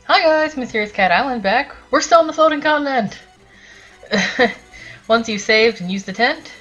Hi guys, Mysterious Cat Island back. We're still on the floating continent. Once you've saved and used the tent,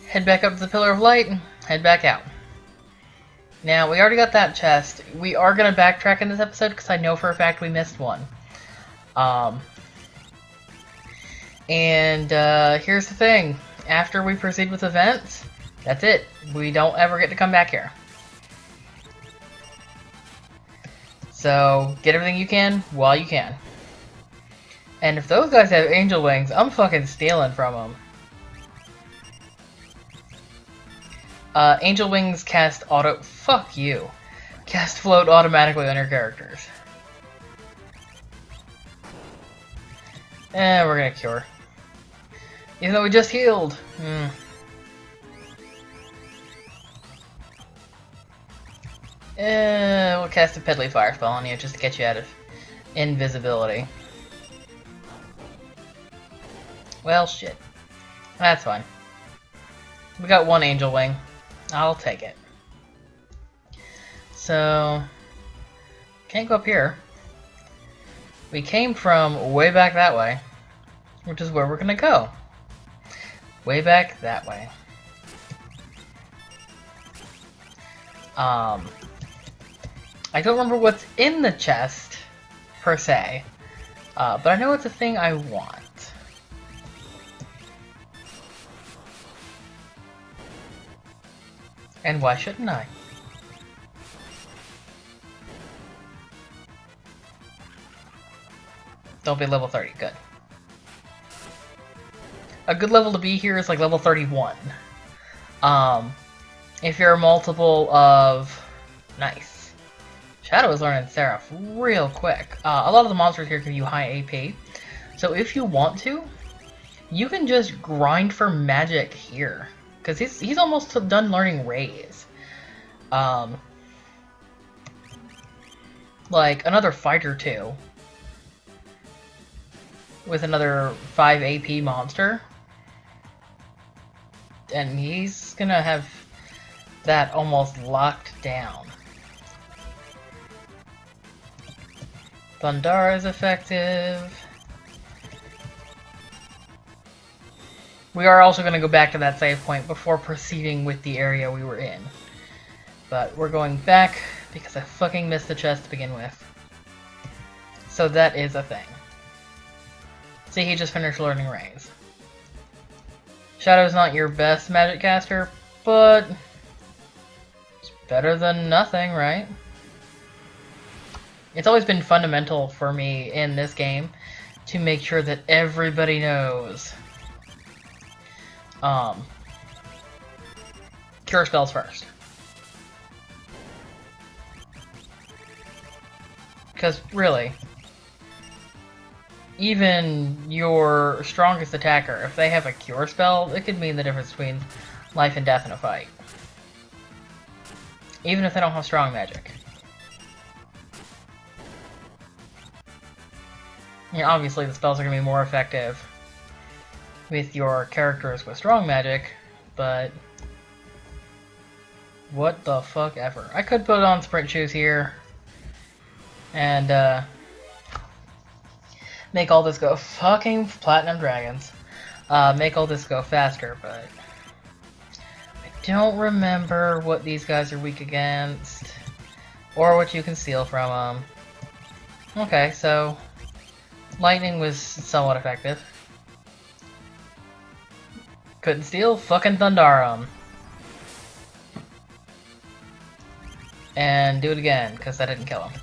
head back up to the Pillar of Light and head back out. Now, we already got that chest. We are going to backtrack in this episode because I know for a fact we missed one. Here's the thing. After we proceed with events, that's it. We don't ever get to come back here. So, get everything you can while you can. And if those guys have angel wings, I'm fucking stealing from them. Angel wings cast auto... Fuck you. Cast float automatically on your characters. We're gonna cure. Even though we just healed. We'll cast a Peddly Fire spell on you just to get you out of invisibility. Well, shit. That's fine. We got one angel wing. I'll take it. So, can't go up here. We came from way back that way, which is where we're gonna go. Way back that way. I don't remember what's in the chest, per se, but I know it's a thing I want. And why shouldn't I? Don't be level 30, good. A good level to be here is like level 31. If you're a multiple of... Nice. Shadow is learning Seraph real quick. A lot of the monsters here give you high AP. So if you want to, you can just grind for magic here. Because he's almost done learning Raise. Like another fight or two. With another 5 AP monster. And he's gonna have that almost locked down. Thundara is effective. We are also going to go back to that save point before proceeding with the area we were in. But we're going back because I fucking missed the chest to begin with. So that is a thing. See, he just finished learning Raise. Shadow's not your best magic caster, but it's better than nothing, right? It's always been fundamental for me in this game to make sure that everybody knows cure spells first. Because really, even your strongest attacker, if they have a cure spell, it could mean the difference between life and death in a fight. Even if they don't have strong magic. I mean, obviously the spells are going to be more effective with your characters with strong magic, but what the fuck ever. I could put on sprint shoes here and make all this go fucking platinum dragons. Make all this go faster, but I don't remember what these guys are weak against or what you can steal from them. Okay, so lightning was somewhat effective. Couldn't steal? Fucking Thundarum. And do it again, because that didn't kill him.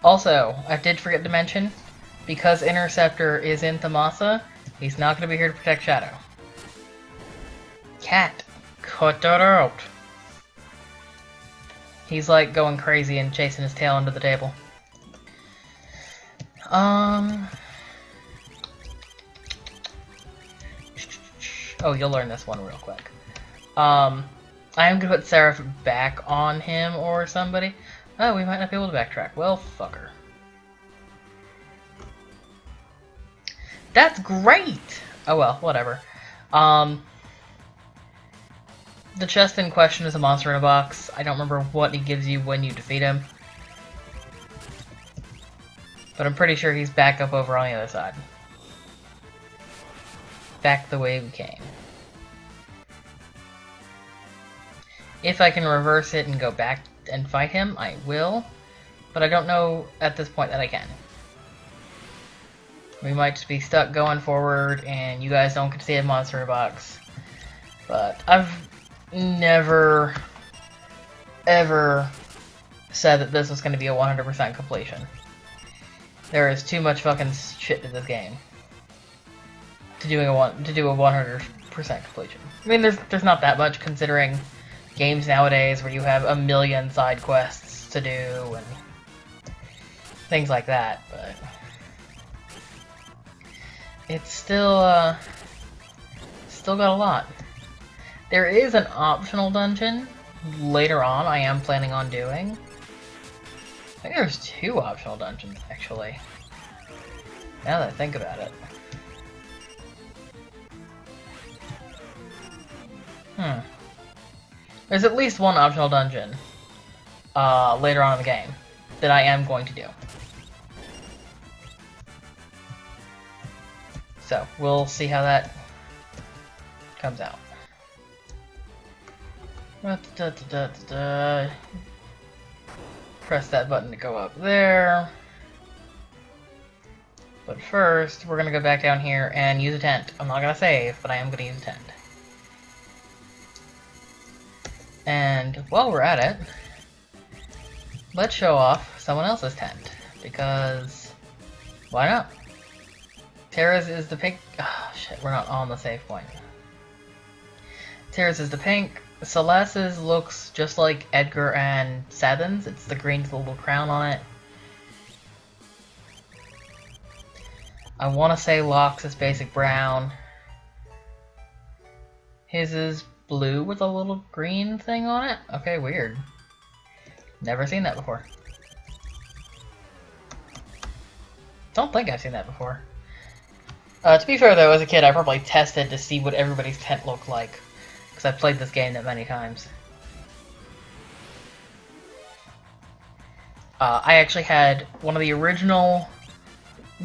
Also, I did forget to mention, because Interceptor is in Thamasa, he's not going to be here to protect Shadow. Cat, cut that out. He's like going crazy and chasing his tail under the table. Oh, you'll learn this one real quick. I am gonna put Seraph back on him or somebody. Oh, we might not be able to backtrack. Well, fucker. That's great! Oh well, whatever. The chest in question is a monster in a box. I don't remember what he gives you when you defeat him. But I'm pretty sure he's back up over on the other side. Back the way we came. If I can reverse it and go back and fight him, I will. But I don't know at this point that I can. We might just be stuck going forward and you guys don't get to see a monster in a box. But I've never, ever said that this was going to be a 100% completion. There is too much fucking shit to this game to do a 100% completion. I mean, there's not that much considering games nowadays where you have a million side quests to do and things like that, but it's still got a lot. There is an optional dungeon later on I am planning on doing. I think there's 2 optional dungeons, actually. Now that I think about it. There's at least 1 optional dungeon later on in the game that I am going to do. So, we'll see how that comes out. Press that button to go up there. But first, we're going to go back down here and use a tent. I'm not going to save, but I am going to use a tent. And while we're at it, let's show off someone else's tent. Because, why not? Tara's is the pink. Oh shit, we're not on the save point. Tara's is the pink. Celeste's looks just like Edgar and Sadin's. It's the green with the little crown on it. I want to say Locke's is basic brown. His is blue with a little green thing on it? Okay, weird. Never seen that before. Don't think I've seen that before. To be fair though, as a kid I probably tested to see what everybody's tent looked like. Because I've played this game that many times. I actually had one of the original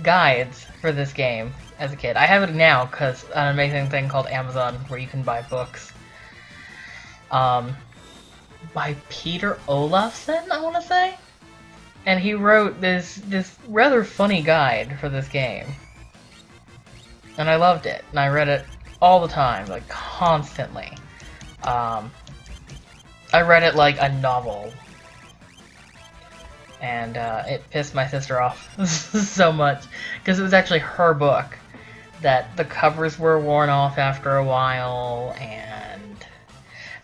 guides for this game as a kid. I have it now because an amazing thing called Amazon where you can buy books. By Peter Olafsson, I want to say? And he wrote this rather funny guide for this game. And I loved it, and I read it all the time, like constantly. I read it like a novel. And it pissed my sister off so much, because it was actually her book, that the covers were worn off after a while, and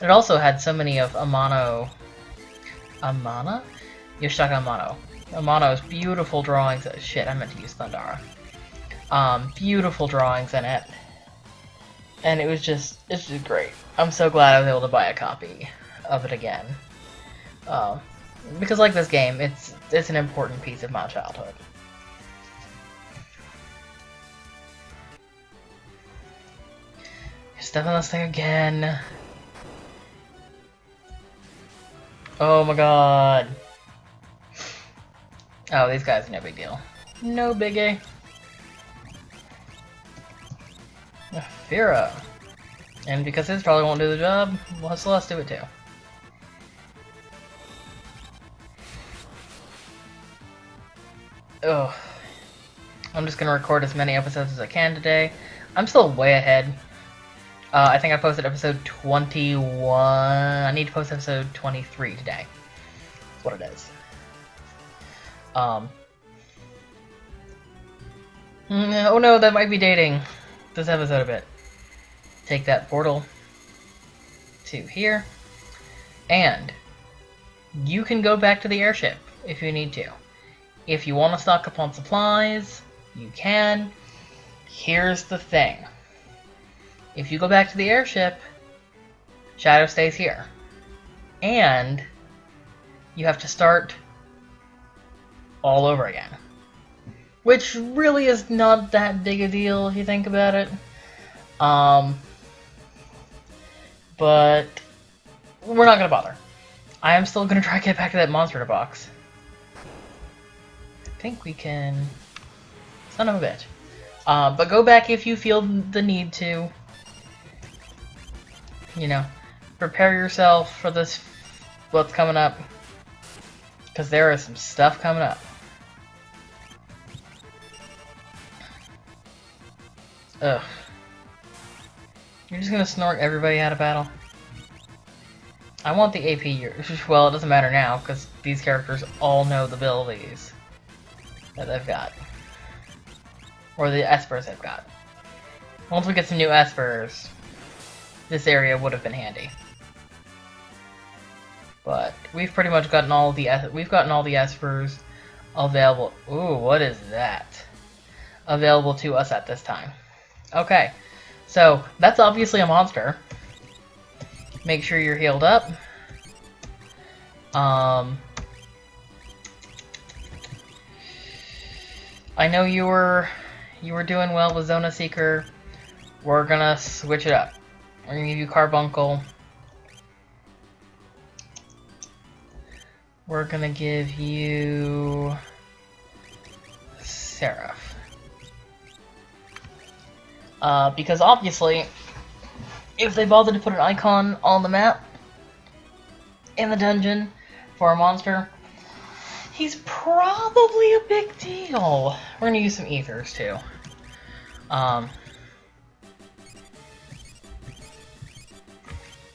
it also had so many of Yoshtaka Amano's beautiful drawings. Shit, I meant to use Thundara. Beautiful drawings in it, and it's just great. I'm so glad I was able to buy a copy of it again. Because like this game, it's an important piece of my childhood. Step on this thing again. Oh my god. Oh, these guys are no big deal. No biggie. Fira. And because his probably won't do the job, well, Celeste do it too. Ugh. I'm just gonna record as many episodes as I can today. I'm still way ahead. I think I posted episode 21. I need to post episode 23 today. That's what it is. Oh no, that might be dating this episode a bit. Take that portal to here. And you can go back to the airship if you need to. If you want to stock up on supplies, you can. Here's the thing. If you go back to the airship, Shadow stays here. And you have to start all over again. Which really is not that big a deal if you think about it. But we're not gonna bother. I am still gonna try to get back to that monster box. I think we can... Son of a bitch. But go back if you feel the need to. You know, prepare yourself for this, what's coming up. Because there is some stuff coming up. Ugh. You're just gonna snort everybody out of battle? I want the AP, well, it doesn't matter now, because these characters all know the abilities that they've got. Or the espers they've got. Once we get some new espers, this area would have been handy. But we've pretty much gotten all the espers available. Ooh, what is that? Available to us at this time. Okay, so that's obviously a monster. Make sure you're healed up. I know you were doing well with Zona Seeker. We're gonna switch it up. We're gonna give you Carbuncle. We're gonna give you Seraph. Because obviously, if they bother to put an icon on the map in the dungeon for a monster, he's probably a big deal. We're gonna use some ethers too.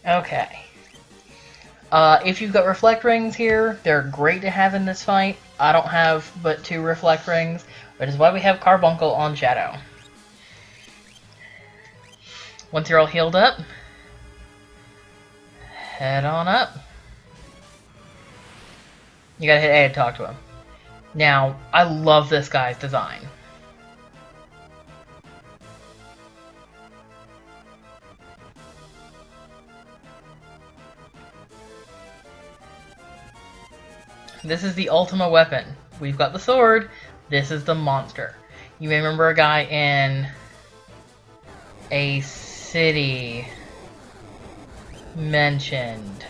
Okay. If you've got reflect rings here, they're great to have in this fight. I don't have but 2 reflect rings, which is why we have Carbuncle on Shadow. Once you're all healed up, head on up. You gotta hit A to talk to him. Now, I love this guy's design. This is the Ultima weapon. We've got the sword. This is the monster. You may remember a guy in a city mentioned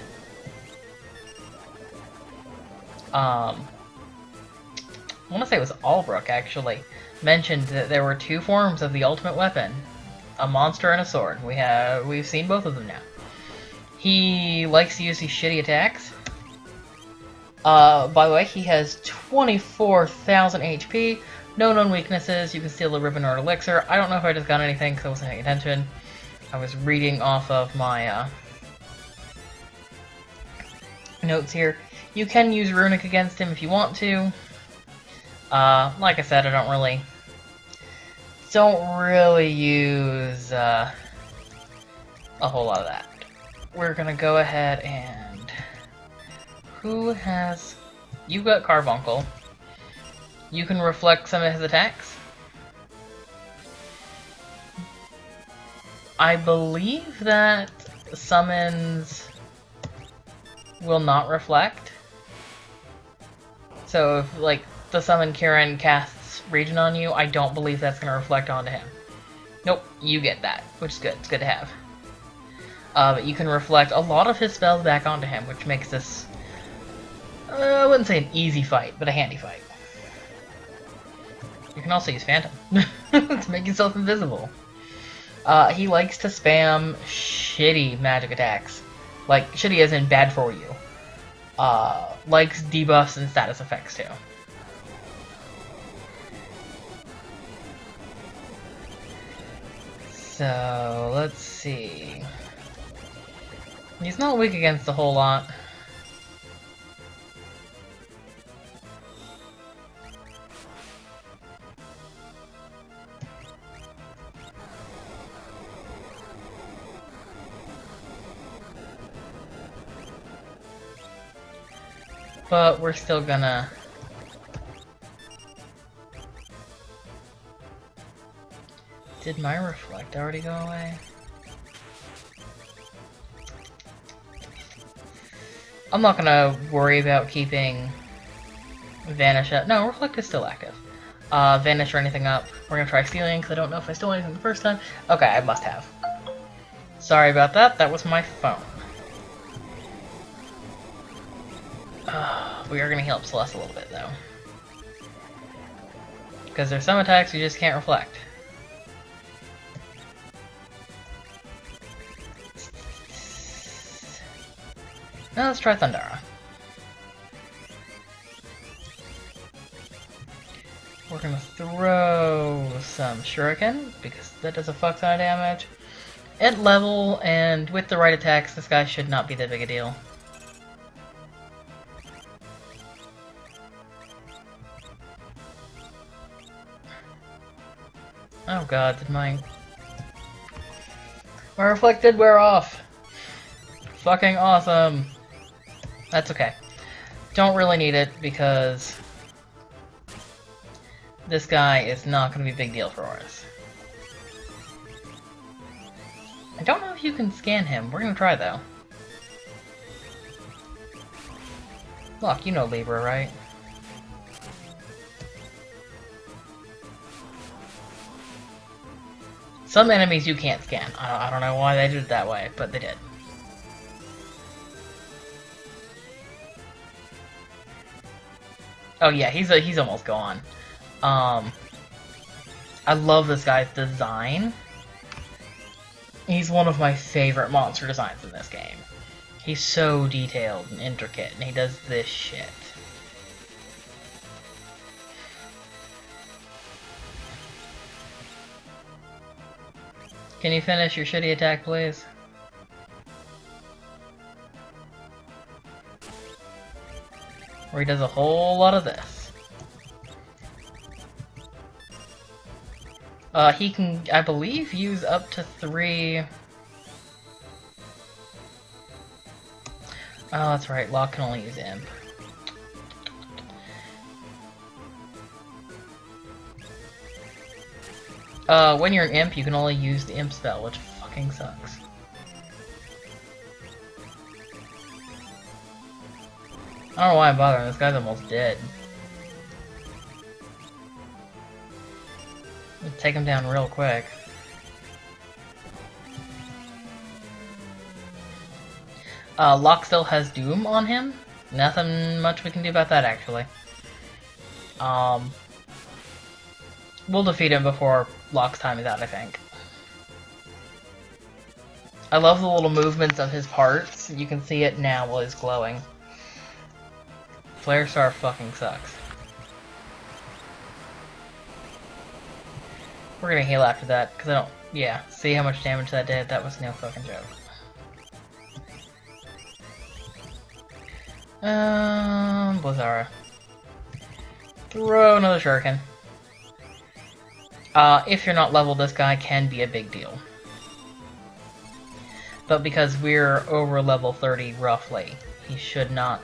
I want to say it was Albrook actually mentioned that there were 2 forms of the ultimate weapon, a monster and a sword. We've seen both of them now. He likes to use these shitty attacks. By the way, he has 24,000 HP, no known weaknesses. You can steal a ribbon or an elixir. I don't know if I just got anything because I wasn't paying attention. I was reading off of my notes here. You can use Runic against him if you want to. Like I said, I don't really use a whole lot of that. We're gonna go ahead and who has... You've got Carbuncle. You can reflect some of his attacks. I believe that summons will not reflect. So if, like, the summon Kirin casts Regen on you, I don't believe that's going to reflect onto him. Nope, you get that, which is good. It's good to have. But you can reflect a lot of his spells back onto him, which makes this, I wouldn't say an easy fight, but a handy fight. You can also use Phantom to make yourself invisible. He likes to spam shitty magic attacks. Like, shitty as in bad for you. Likes debuffs and status effects too. So, let's see. He's not weak against a whole lot. But we're still gonna... Did my reflect already go away? I'm not gonna worry about keeping Vanish up. No, reflect is still active. Vanish or anything up. We're gonna try stealing because I don't know if I stole anything the first time. Okay, I must have. Sorry about that. That was my phone. We are going to heal up Celeste a little bit, though. Because there's some attacks you just can't reflect. Now let's try Thundara. We're going to throw some Shuriken, because that does a fuck ton of damage. At level, and with the right attacks, this guy should not be that big a deal. Oh god, did my reflect did wear off. Fucking awesome. That's okay. Don't really need it because this guy is not going to be a big deal for us. I don't know if you can scan him. We're going to try though. Look, you know Libra, right? Some enemies you can't scan. I don't know why they did it that way, but they did. Oh yeah, he's almost gone. I love this guy's design. He's one of my favorite monster designs in this game. He's so detailed and intricate, and he does this shit. Can you finish your shitty attack, please? Where he does a whole lot of this. He can, I believe, use up to 3... Oh, that's right, Locke can only use Imp. When you're an Imp, you can only use the Imp spell, which fucking sucks. I don't know why I'm bothering, this guy's almost dead. Let's take him down real quick. Locke still has Doom on him. Nothing much we can do about that, actually. We'll defeat him before Locke's time is out, I think. I love the little movements of his parts. You can see it now while he's glowing. Flare Star fucking sucks. We're gonna heal after that, because I don't... Yeah, see how much damage that did? That was no fucking joke. Blizzara. Throw another Shuriken. If you're not leveled, this guy can be a big deal. But because we're over level 30 roughly, he should not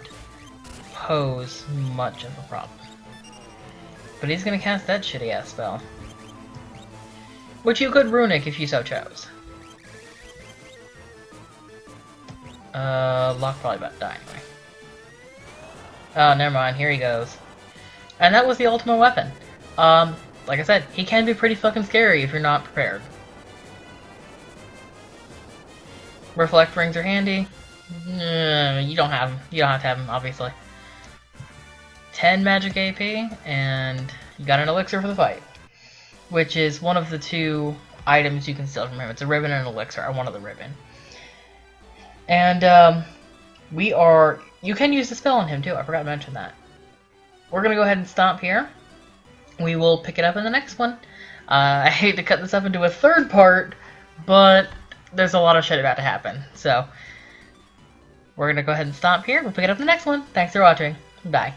pose much of a problem. But he's gonna cast that shitty ass spell. Which you could runic if you so chose. Locke probably about to die anyway. Oh, never mind, here he goes. And that was the Ultima weapon. Like I said, he can be pretty fucking scary if you're not prepared. Reflect rings are handy. You don't have them. You don't have to have them, obviously. 10 magic AP, and you got an elixir for the fight. Which is one of the 2 items you can steal from him. It's a ribbon and an elixir. I wanted the ribbon. And, you can use the spell on him, too. I forgot to mention that. We're gonna go ahead and stop here. We will pick it up in the next one. I hate to cut this up into a 3rd part, but there's a lot of shit about to happen. So, we're gonna go ahead and stop here. We'll pick it up in the next one. Thanks for watching. Bye.